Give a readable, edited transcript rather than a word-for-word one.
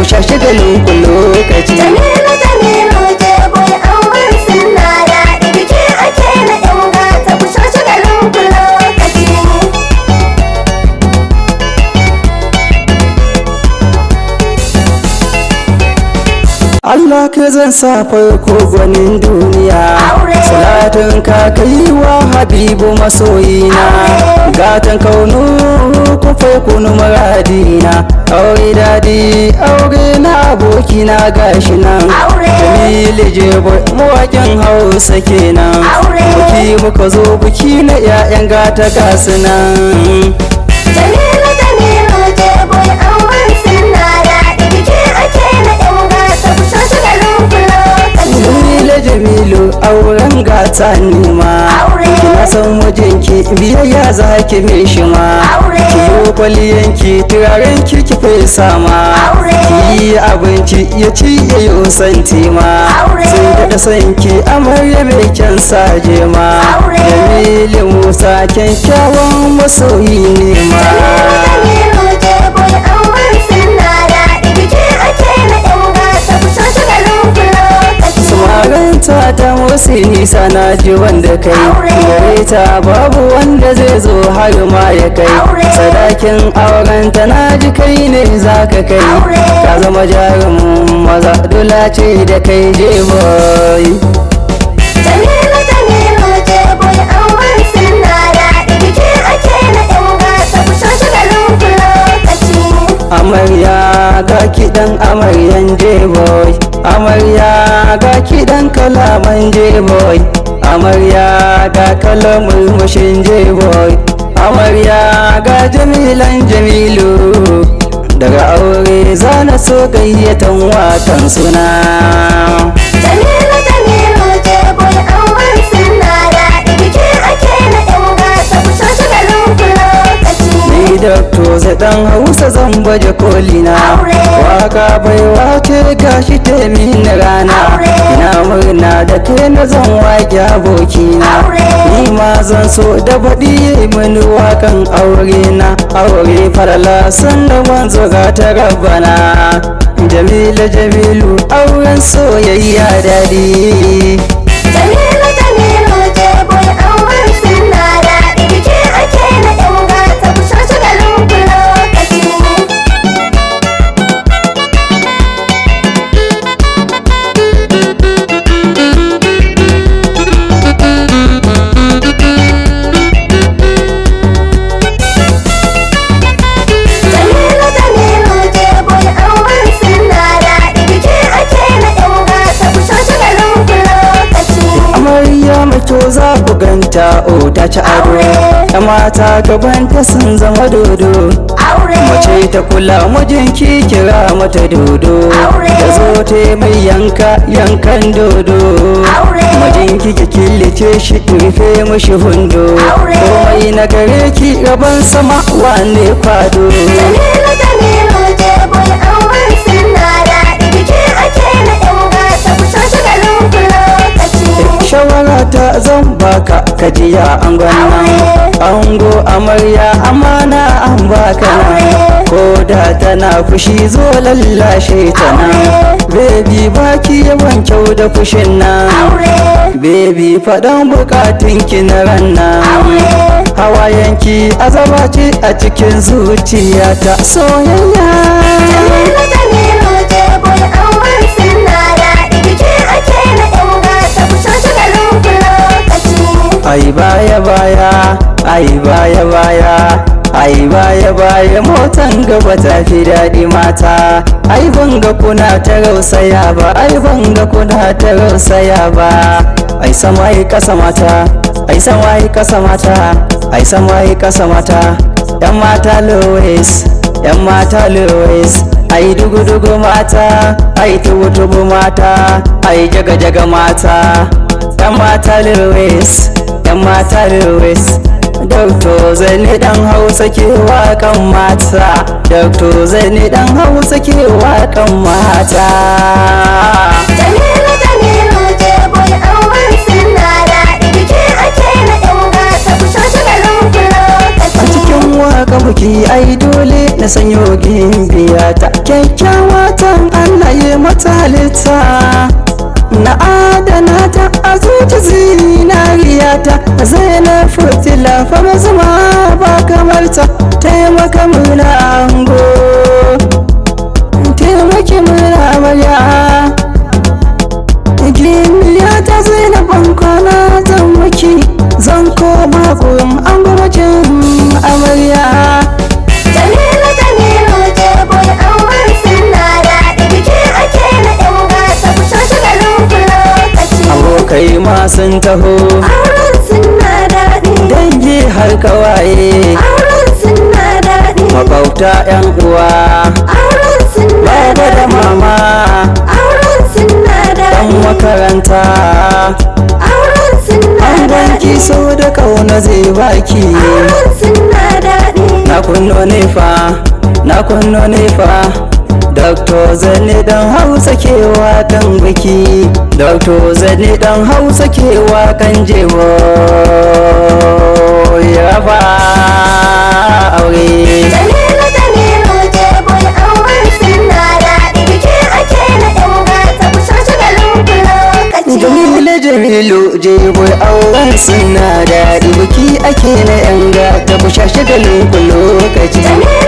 sha shagalin ku lokaci. Jamilu Jamilu je boy auren sunna daɗi biki ake na ƴan gata ku sha shagalin ku lokaci. Allah ka zan sa farko gwanin duniya, salatin ka kai wa habibu masoyina, gatan kaunu ku farkonu muradina, aure dadi aure na abokina gashi nan, Jamilu Jebo mawakin Hausa kenan, buki muka zo buki na 'ya'yan gata gasu nan. Jamilu Jamilu Jebo auren sunna daɗi biki ake na ƴan gata ku sha shagalin ku lokaci. Jamilu auren gata nima, kina san mijinki biyayya za ki mishi ma, ki yi kwaliyanki turarenki ki fesa ma, ki yi abinci ya ci ya yi usanti ma, sai daɗa sanki amarya mai kyan saje ma, Jamilu Musa kyakkyawan masoyi ne ma. Jamilu Jebo auren sunna daɗi biki ake na ƴan gata ku sha shagalin ku lokaci. Samaranta ta motsi nisa na ji wanda kai, gare ta babu wanda zai zo har ma ya kai, sadakin aurenta na ji kai ne za ka kai, ka zama jarumin maza dula ce da kai Jeboy. Jamilu Jamilu Jebo auren sunna daɗi biki ake na ƴan gata ku sha shagalin ku lokaci. Amarya ga kiɗan amaryan Jeboy, amarya ga kiɗan kalaman Jeboy, amarya ga kalan murmushin Jeboy, amarya ga jamilan Jamilu, daga aure zana so gayyatan wakan suna. Jamilu Jamilu Jebo auren sunna daɗi biki ake na ƴan gata ku sha shagalin ku lokaci. Ni dr.z dan Hausa zan baje kolina, waka baiwa ce gashi temi na rana, ina murna da ke na zan wake abokina, ni ma zan so da baɗi mini wakan aure na, aure farala sanda wanzo ga ta rabbana, Jamilu Jamilu auren soyayya daɗi. Jamilu Jamilu Jebo auren sunna daɗi biki ake na ƴan gata ku sha shagalin ku lokaci. Jamilu Jamilu Jebo auren sunna daɗi biki ake na ƴan gata ku sha shagalin ku lokaci. Amarya mai kyau za ku ganta o ta ci ado, ya mata gabanta sun zama dodo, mace ta kula mijinki kira mata dodo, da zo ta mai yankan dodo, mijinki ki killace shi rufe mashi hundo, komai na gare ki gaban sama wane kwado. Jamilu Jamilu Jebo auren sunna daɗi biki ake na ƴan gata ku sha shagalin ku lokaci. Shawara ta zan baka kajiya an nan, ango amarya amana an baka nan, ko da tana fushi zo lallashe ta nan, baby baki yawan kyau da fushin nan, baby faɗan bukatunki na ran nan, hawayenki azaba ce a cikin zuciyata soyayya. Jamilu Jamilu Jebo auren sunna daɗi biki ake na ƴan gata ku sha shagalin ku lokaci. Ai baya baya, ai baya baya, ai baya baya motan gaba ta fi daɗi mata, ai banga kuna ta rausaya ba, ai banga kuna ta rausaya ba, ai sama yi kasa mata, ai sama yi kasa mata, ai sama yi kasa mata, yan mata Louis, yan mata Louis, ai dugu-dugu mata, ai tubu-tubu mata, ai jaga-jaga mata, yan mata Louis, yan mata Louis, dr.z ne dan Hausa ke wakan mata, dr.z ne dan Hausa ke wakan mata. Jamilu Jamilu Jebo auren sunna daɗi biki ake na ƴan gata ku sha shagalin ku lokaci. A cikin waka buki ai dole na sanyo gimbiya ta, kyakkyawa ta san Allah ya mata halitta, na adana ta a zuci zinariya ta. Zainab fitila fara zuma ba kamar ta, taimaka muna ango, taimaki muna amarya. Gimiliya ta Zainab ban kwana zan maki, zan koma gurin angwamacin amarya. Jamilu Jamilu je boy auren sunna daɗi, biki ake na yan gata ku sha shagalin ku lokaci. Abokai ma sun taho, Auren sunna daɗi, dangi har kawaye, auren sunna daɗi, makwabta 'yan uwa, auren sunna baba da daɗi, mama, auren sunna dan daɗi, makaranta. auren sunna An banki daɗi, so da kauna zai baki. auren sunna daɗi. Na kunno ne fa, na kunno ne fa, dr.z ne dan Hausa ke wakan biki, dr.z ne dan Hausa ke wakan jego ya fa aure. Jamilu Jamilu je boy auren sunna daɗi, biki ake na yan gata ku sha shagalin ku lokaci. Jamilu jego auren suna daɗi, biki ake na yan gata ku sha shagalin ku lokaci. Jamilu